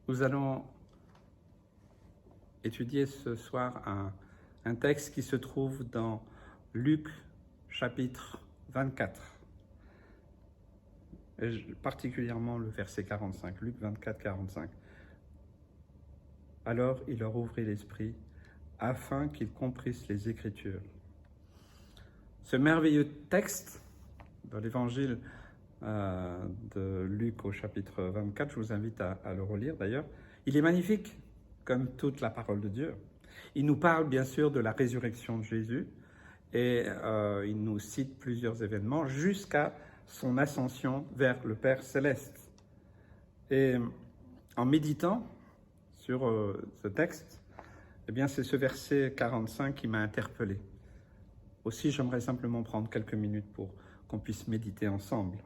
Nous allons étudier ce soir un texte qui se trouve dans Luc chapitre 24, et particulièrement le verset 45, Luc 24, 45. Alors il leur ouvrit l'esprit afin qu'ils comprissent les Écritures. Ce merveilleux texte dans l'évangile de Luc au chapitre 24, je vous invite à le relire d'ailleurs, il est magnifique comme toute la parole de Dieu. Il nous parle bien sûr de la résurrection de Jésus et il nous cite plusieurs événements jusqu'à son ascension vers le Père céleste. Et en méditant sur ce texte, eh bien c'est ce verset 45 qui m'a interpellé. Aussi, j'aimerais simplement prendre quelques minutes pour qu'on puisse méditer ensemble.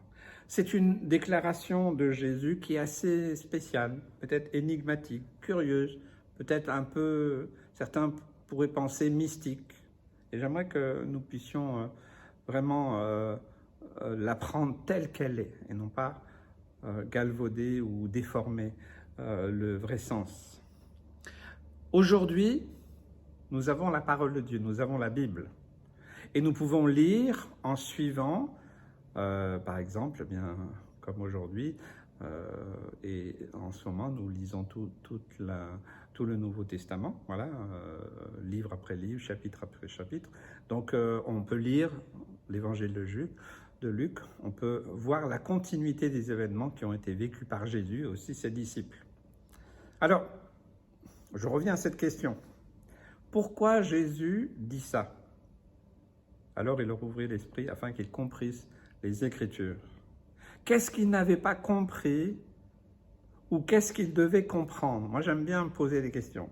C'est une déclaration de Jésus qui est assez spéciale, peut-être énigmatique, curieuse, peut-être un peu, certains pourraient penser mystique. Et j'aimerais que nous puissions vraiment la prendre telle qu'elle est, et non pas galvauder ou déformer le vrai sens. Aujourd'hui, nous avons la parole de Dieu, nous avons la Bible. Et nous pouvons lire en suivant, par exemple, eh bien, comme aujourd'hui, et en ce moment, nous lisons tout le Nouveau Testament, voilà, livre après livre, chapitre après chapitre. Donc, on peut lire l'évangile de Luc, on peut voir la continuité des événements qui ont été vécus par Jésus et aussi ses disciples. Alors, je reviens à cette question. Pourquoi Jésus dit ça ? Alors il leur ouvrit l'esprit afin qu'ils comprissent les Écritures. Qu'est-ce qu'ils n'avaient pas compris ou qu'est-ce qu'ils devaient comprendre ? Moi, j'aime bien me poser des questions.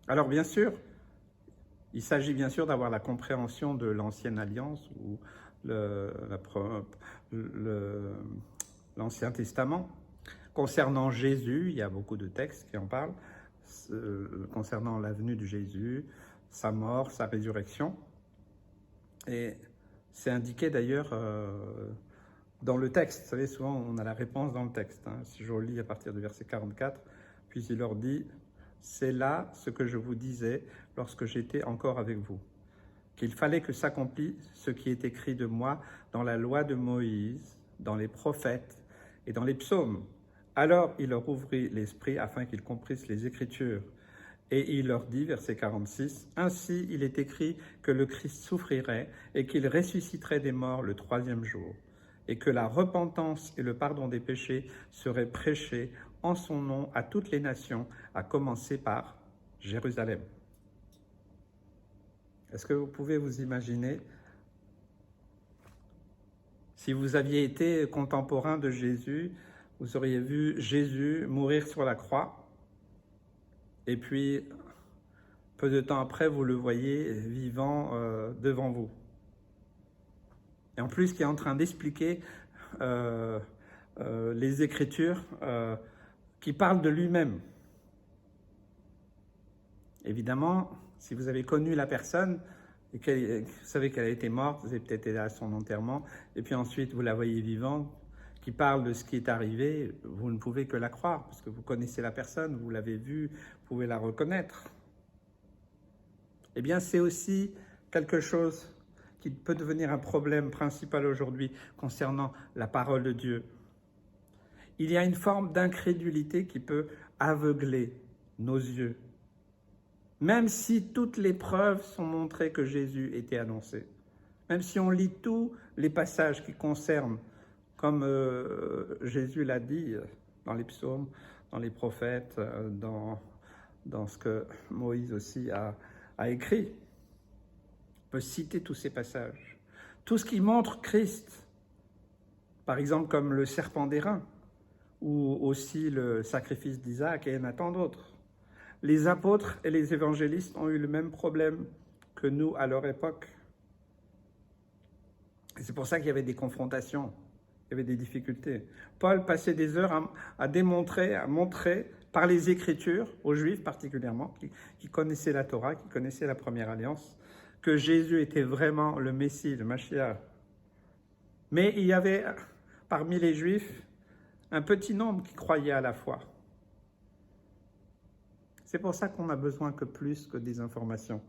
Alors, bien sûr, il s'agit bien sûr d'avoir la compréhension de l'Ancienne Alliance ou l'Ancien Testament. Concernant Jésus, il y a beaucoup de textes qui en parlent, concernant la venue de Jésus, sa mort, sa résurrection. Et c'est indiqué d'ailleurs dans le texte. Vous savez, souvent on a la réponse dans le texte. Si je lis à partir du verset 44, puis il leur dit « C'est là ce que je vous disais lorsque j'étais encore avec vous, qu'il fallait que s'accomplisse ce qui est écrit de moi dans la loi de Moïse, dans les prophètes et dans les psaumes. Alors il leur ouvrit l'esprit afin qu'ils comprissent les Écritures. » Et il leur dit, verset 46, « Ainsi il est écrit que le Christ souffrirait et qu'il ressusciterait des morts le troisième jour, et que la repentance et le pardon des péchés seraient prêchés en son nom à toutes les nations, à commencer par Jérusalem. » Est-ce que vous pouvez vous imaginer si vous aviez été contemporain de Jésus, vous auriez vu Jésus mourir sur la croix, et puis, peu de temps après, vous le voyez vivant devant vous. Et en plus, qui est en train d'expliquer les Écritures qui parlent de lui-même. Évidemment, si vous avez connu la personne, et que vous savez qu'elle a été morte, vous avez peut-être été à son enterrement, et puis ensuite vous la voyez vivante, qui parle de ce qui est arrivé, vous ne pouvez que la croire, parce que vous connaissez la personne, vous l'avez vue, vous pouvez la reconnaître. Eh bien, c'est aussi quelque chose qui peut devenir un problème principal aujourd'hui concernant la parole de Dieu. Il y a une forme d'incrédulité qui peut aveugler nos yeux, même si toutes les preuves sont montrées que Jésus était annoncé, même si on lit tous les passages qui concernent, comme Jésus l'a dit dans les psaumes, dans les prophètes, dans ce que Moïse aussi a écrit. On peut citer tous ces passages. Tout ce qui montre Christ, par exemple comme le serpent d'airain, ou aussi le sacrifice d'Isaac, et il y en a tant d'autres. Les apôtres et les évangélistes ont eu le même problème que nous à leur époque. Et c'est pour ça qu'il y avait des confrontations. Il y avait des difficultés. Paul passait des heures à montrer par les Écritures, aux Juifs particulièrement, qui connaissaient la Torah, qui connaissaient la première alliance, que Jésus était vraiment le Messie, le Mashiach. Mais il y avait parmi les Juifs un petit nombre qui croyaient à la foi. C'est pour ça qu'on a besoin que plus que des informations.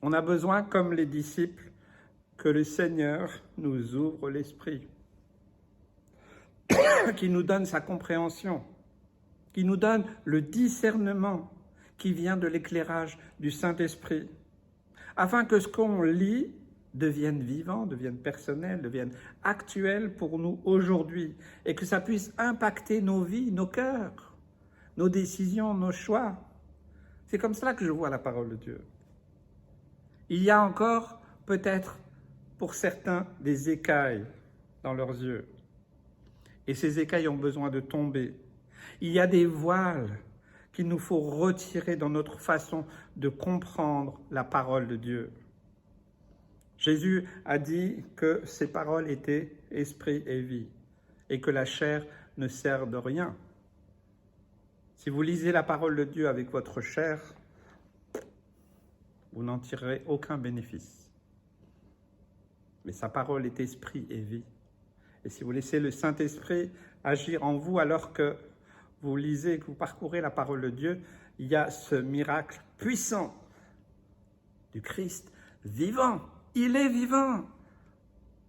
On a besoin, comme les disciples, que le Seigneur nous ouvre l'esprit, qui nous donne sa compréhension, qui nous donne le discernement qui vient de l'éclairage du Saint-Esprit, afin que ce qu'on lit devienne vivant, devienne personnel, devienne actuel pour nous aujourd'hui, et que ça puisse impacter nos vies, nos cœurs, nos décisions, nos choix. C'est comme cela que je vois la parole de Dieu. Il y a encore peut-être pour certains des écailles dans leurs yeux. Et ces écailles ont besoin de tomber. Il y a des voiles qu'il nous faut retirer dans notre façon de comprendre la parole de Dieu. Jésus a dit que ces paroles étaient esprit et vie, et que la chair ne sert de rien. Si vous lisez la parole de Dieu avec votre chair, vous n'en tirerez aucun bénéfice. Mais sa parole est esprit et vie. Et si vous laissez le Saint-Esprit agir en vous alors que vous lisez, que vous parcourez la parole de Dieu, il y a ce miracle puissant du Christ vivant. Il est vivant.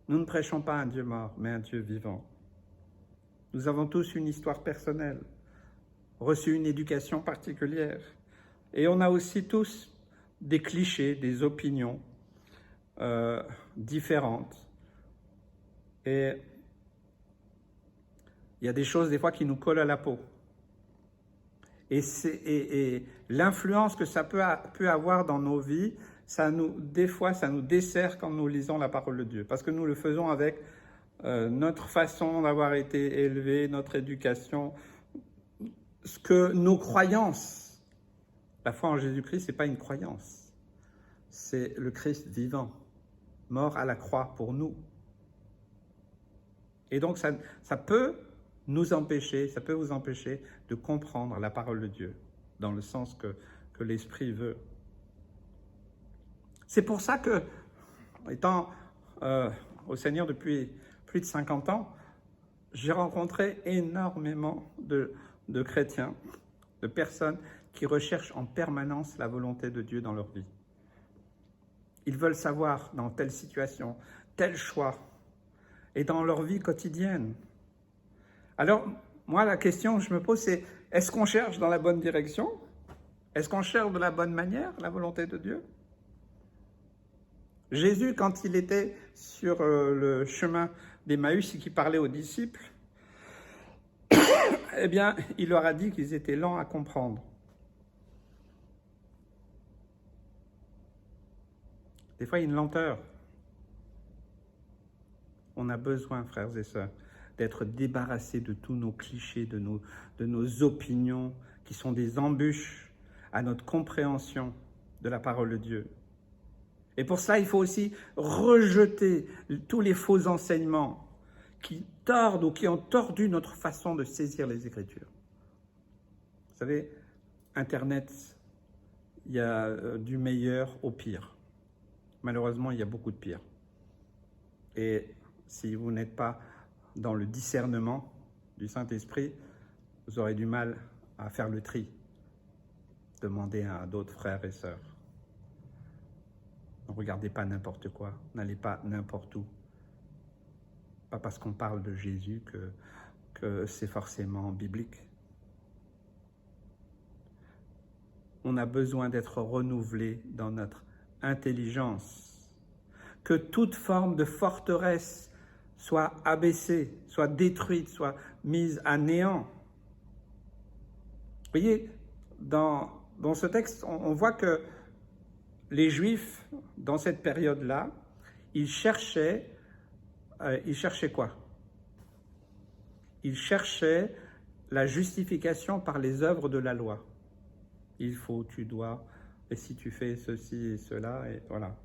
Nous ne prêchons pas un Dieu mort, mais un Dieu vivant. Nous avons tous une histoire personnelle, reçu une éducation particulière. Et on a aussi tous des clichés, des opinions différentes. Et il y a des choses des fois qui nous collent à la peau. Et l'influence que ça peut avoir dans nos vies, des fois, ça nous dessert quand nous lisons la parole de Dieu. Parce que nous le faisons avec notre façon d'avoir été élevés, notre éducation, ce que nos croyances. La foi en Jésus-Christ, ce n'est pas une croyance. C'est le Christ vivant, mort à la croix pour nous. Et donc, ça peut nous empêcher, ça peut vous empêcher de comprendre la parole de Dieu dans le sens que l'Esprit veut. C'est pour ça que, étant au Seigneur depuis plus de 50 ans, j'ai rencontré énormément de chrétiens, de personnes qui recherchent en permanence la volonté de Dieu dans leur vie. Ils veulent savoir dans telle situation, tel choix, et dans leur vie quotidienne. Alors, moi, la question que je me pose, c'est est-ce qu'on cherche dans la bonne direction? Est-ce qu'on cherche de la bonne manière la volonté de Dieu? Jésus, quand il était sur le chemin d'Emmaüs et qu'il parlait aux disciples, eh bien, il leur a dit qu'ils étaient lents à comprendre. Des fois, il y a une lenteur. On a besoin, frères et sœurs, d'être débarrassés de tous nos clichés, de nos opinions, qui sont des embûches à notre compréhension de la parole de Dieu. Et pour cela, il faut aussi rejeter tous les faux enseignements qui tordent ou qui ont tordu notre façon de saisir les Écritures. Vous savez, Internet, il y a du meilleur au pire. Malheureusement, il y a beaucoup de pire. Et si vous n'êtes pas dans le discernement du Saint-Esprit, vous aurez du mal à faire le tri. Demandez à d'autres frères et sœurs. Ne regardez pas n'importe quoi, n'allez pas n'importe où. Pas parce qu'on parle de Jésus que c'est forcément biblique. On a besoin d'être renouvelé dans notre intelligence. Que toute forme de forteresse soit abaissée, soit détruite, soit mise à néant. Vous voyez, dans ce texte, on voit que les Juifs, dans cette période-là, ils cherchaient quoi? Ils cherchaient la justification par les œuvres de la loi. Il faut, tu dois, et si tu fais ceci et cela, et voilà.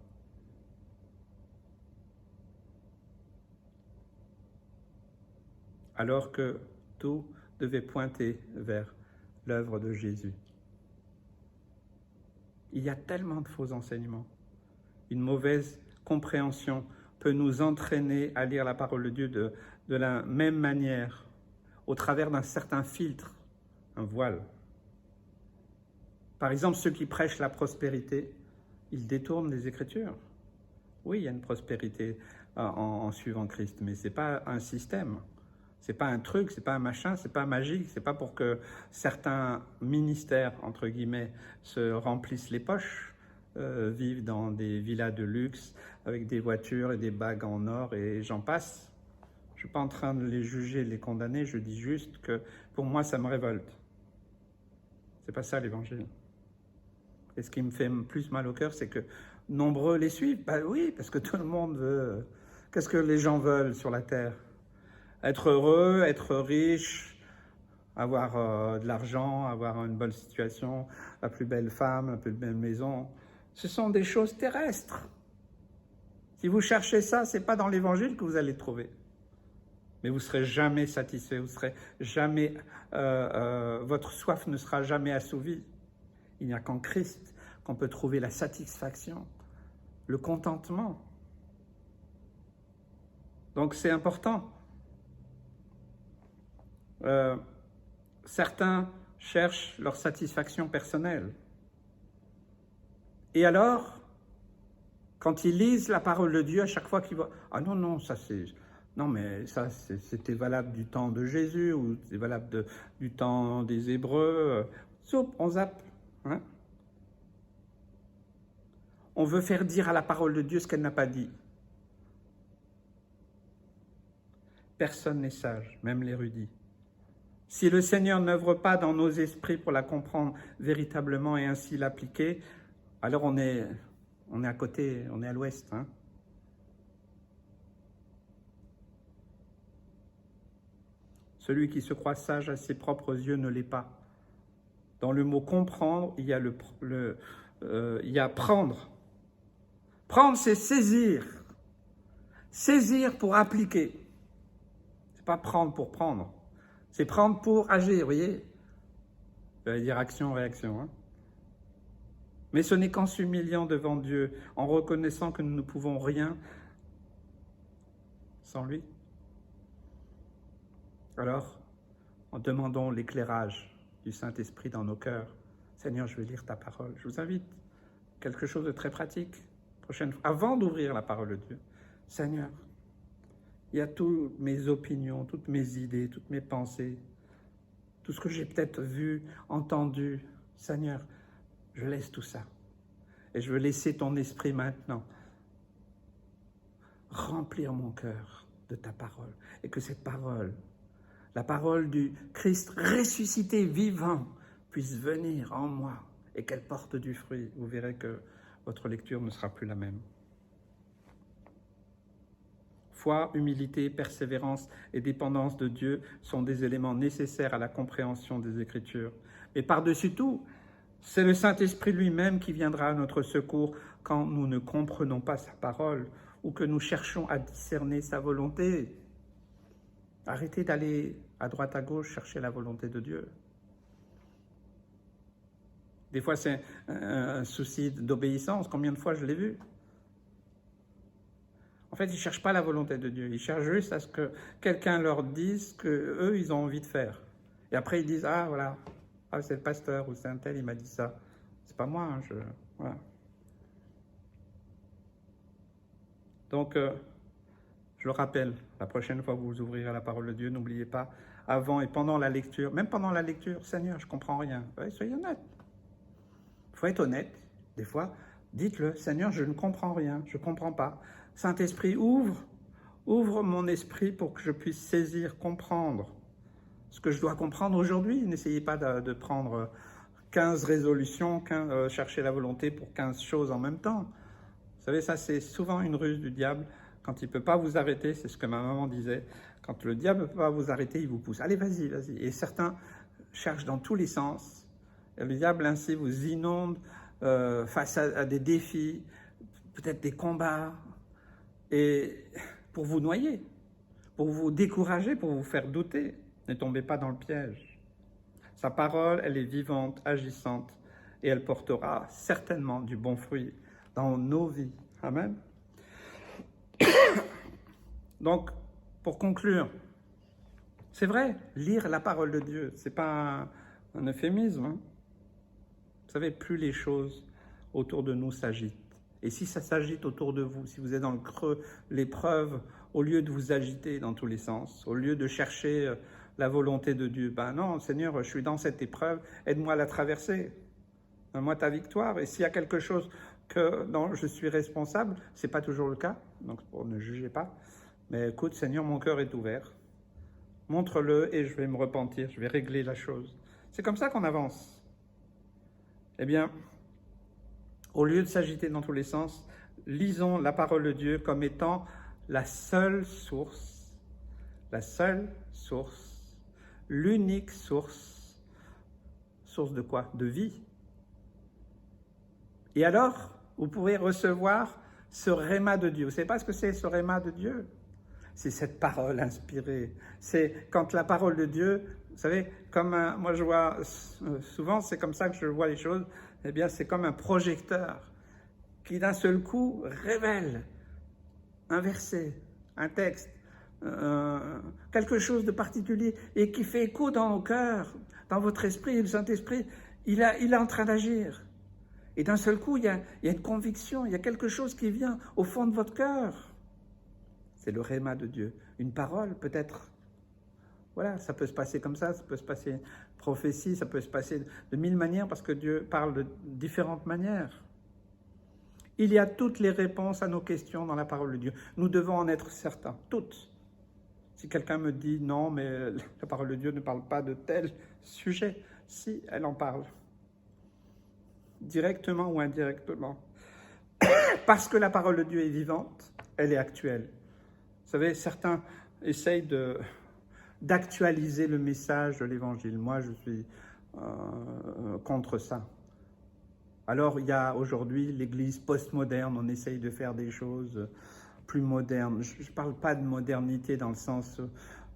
Alors que tout devait pointer vers l'œuvre de Jésus. Il y a tellement de faux enseignements. Une mauvaise compréhension peut nous entraîner à lire la parole de Dieu de la même manière au travers d'un certain filtre, un voile. Par exemple, ceux qui prêchent la prospérité, ils détournent les Écritures. Oui, il y a une prospérité en suivant Christ, mais ce n'est pas un système. Ce n'est pas un truc, ce n'est pas un machin, ce n'est pas magique, ce n'est pas pour que certains ministères, entre guillemets, se remplissent les poches, vivent dans des villas de luxe, avec des voitures et des bagues en or et j'en passe. Je ne suis pas en train de les juger, de les condamner, je dis juste que pour moi, ça me révolte. Ce n'est pas ça l'Évangile. Et ce qui me fait plus mal au cœur, c'est que nombreux les suivent. Ben oui, parce que tout le monde veut. Qu'est-ce que les gens veulent sur la terre? Être heureux, être riche, avoir de l'argent, avoir une bonne situation, la plus belle femme, la plus belle maison. Ce sont des choses terrestres. Si vous cherchez ça, ce n'est pas dans l'Évangile que vous allez le trouver. Mais vous ne serez jamais satisfait, vous serez jamais, votre soif ne sera jamais assouvie. Il n'y a qu'en Christ qu'on peut trouver la satisfaction, le contentement. Donc c'est important. Certains cherchent leur satisfaction personnelle. Et alors, quand ils lisent la parole de Dieu, à chaque fois qu'ils voient « Ah non, non, ça c'est... Non, mais ça c'était valable du temps de Jésus ou c'est valable du temps des Hébreux. » Soupe, on zappe. Hein? On veut faire dire à la parole de Dieu ce qu'elle n'a pas dit. Personne n'est sage, même l'érudit. Si le Seigneur n'œuvre pas dans nos esprits pour la comprendre véritablement et ainsi l'appliquer, alors on est à côté, on est à l'ouest. Hein? Celui qui se croit sage à ses propres yeux ne l'est pas. Dans le mot comprendre, il y a prendre. Prendre, c'est saisir. Saisir pour appliquer. C'est pas prendre pour prendre. C'est prendre pour agir, vous voyez? Ça veut dire action, réaction. Hein? Mais ce n'est qu'en s'humiliant devant Dieu, en reconnaissant que nous ne pouvons rien sans lui. Alors, en demandant l'éclairage du Saint-Esprit dans nos cœurs. Seigneur, je vais lire ta parole. Je vous invite à quelque chose de très pratique. Prochaine fois, avant d'ouvrir la parole de Dieu. Seigneur, il y a toutes mes opinions, toutes mes idées, toutes mes pensées, tout ce que j'ai peut-être vu, entendu. Seigneur, je laisse tout ça. Et je veux laisser ton esprit maintenant remplir mon cœur de ta parole. Et que cette parole, la parole du Christ ressuscité, vivant, puisse venir en moi et qu'elle porte du fruit. Vous verrez que votre lecture ne sera plus la même. Foi, humilité, persévérance et dépendance de Dieu sont des éléments nécessaires à la compréhension des Écritures. Mais par-dessus tout, c'est le Saint-Esprit lui-même qui viendra à notre secours quand nous ne comprenons pas sa parole ou que nous cherchons à discerner sa volonté. Arrêtez d'aller à droite à gauche chercher la volonté de Dieu. Des fois, c'est un souci d'obéissance. Combien de fois je l'ai vu? En fait, ils ne cherchent pas la volonté de Dieu. Ils cherchent juste à ce que quelqu'un leur dise ce qu'eux, ils ont envie de faire. Et après, ils disent, ah, voilà, ah, c'est le pasteur ou c'est un tel, il m'a dit ça. C'est pas moi, hein, voilà. Donc, je le rappelle, la prochaine fois que vous ouvrirez la parole de Dieu, n'oubliez pas, avant et pendant la lecture, même pendant la lecture, Seigneur, je ne comprends rien. Ouais, soyez honnête. Il faut être honnête, des fois. Dites-le, Seigneur, je ne comprends rien, je ne comprends pas. Saint-Esprit, ouvre mon esprit pour que je puisse saisir, comprendre ce que je dois comprendre aujourd'hui. N'essayez pas de prendre 15 résolutions, chercher la volonté pour 15 choses en même temps. Vous savez, ça c'est souvent une ruse du diable. Quand il ne peut pas vous arrêter, c'est ce que ma maman disait, quand le diable ne peut pas vous arrêter, il vous pousse. Allez, vas-y, vas-y. Et certains cherchent dans tous les sens. Et le diable ainsi vous inonde face à des défis, peut-être des combats, et pour vous noyer, pour vous décourager, pour vous faire douter. Ne tombez pas dans le piège. Sa parole, elle est vivante, agissante, et elle portera certainement du bon fruit dans nos vies. Amen. Donc, pour conclure, C'est vrai, lire la parole de Dieu, ce n'est pas un euphémisme. Hein. Vous savez, plus les choses autour de nous s'agitent, et si ça s'agite autour de vous, si vous êtes dans le creux, l'épreuve, au lieu de vous agiter dans tous les sens, au lieu de chercher la volonté de Dieu, ben non, Seigneur, je suis dans cette épreuve, aide-moi à la traverser, donne-moi ta victoire. Et s'il y a quelque chose dont je suis responsable, ce n'est pas toujours le cas, donc ne jugez pas, mais écoute, Seigneur, mon cœur est ouvert, montre-le et je vais me repentir, je vais régler la chose. C'est comme ça qu'on avance. Eh bien, au lieu de s'agiter dans tous les sens, lisons la parole de Dieu comme étant la seule source, l'unique source. Source de quoi? De vie. Et alors, vous pouvez recevoir ce réma de Dieu. Vous ne savez pas ce que c'est, ce réma de Dieu? C'est cette parole inspirée. C'est quand la parole de Dieu, vous savez, moi je vois souvent, c'est comme ça que je vois les choses, eh bien c'est comme un projecteur qui d'un seul coup révèle un verset, un texte, quelque chose de particulier et qui fait écho dans nos cœurs, dans votre esprit. Le Saint-Esprit, il est en train d'agir. Et d'un seul coup, il y a une conviction, il y a quelque chose qui vient au fond de votre cœur. C'est le réma de Dieu. Une parole, peut-être. Voilà, ça peut se passer comme ça peut se passer prophétie, ça peut se passer de mille manières parce que Dieu parle de différentes manières. Il y a toutes les réponses à nos questions dans la parole de Dieu. Nous devons en être certains, toutes. Si quelqu'un me dit non, mais la parole de Dieu ne parle pas de tel sujet, si, elle en parle. Directement ou indirectement. Parce que la parole de Dieu est vivante, elle est actuelle. Vous savez, certains essayent d'actualiser le message de l'Évangile. Moi, je suis contre ça. Alors, il y a aujourd'hui l'Église postmoderne, on essaye de faire des choses plus modernes. Je ne parle pas de modernité dans le sens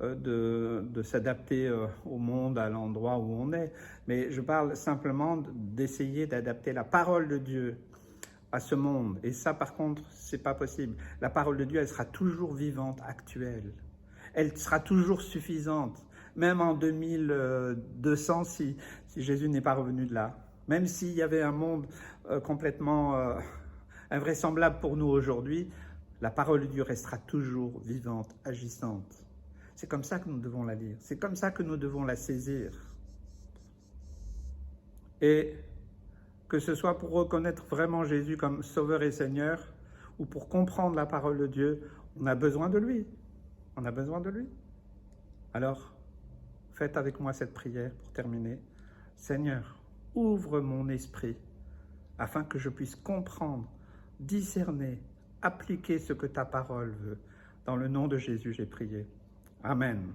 de s'adapter au monde, à l'endroit où on est, mais je parle simplement d'essayer d'adapter la parole de Dieu à ce monde. Et ça, par contre, c'est pas possible. La parole de Dieu, elle sera toujours vivante, actuelle. Elle sera toujours suffisante, même en 2200, si Jésus n'est pas revenu de là. Même s'il y avait un monde complètement invraisemblable pour nous aujourd'hui, la parole de Dieu restera toujours vivante, agissante. C'est comme ça que nous devons la lire. C'est comme ça que nous devons la saisir. Et que ce soit pour reconnaître vraiment Jésus comme Sauveur et Seigneur, ou pour comprendre la parole de Dieu, on a besoin de lui. On a besoin de lui. Alors, faites avec moi cette prière pour terminer. Seigneur, ouvre mon esprit afin que je puisse comprendre, discerner, appliquer ce que ta parole veut. Dans le nom de Jésus, j'ai prié. Amen.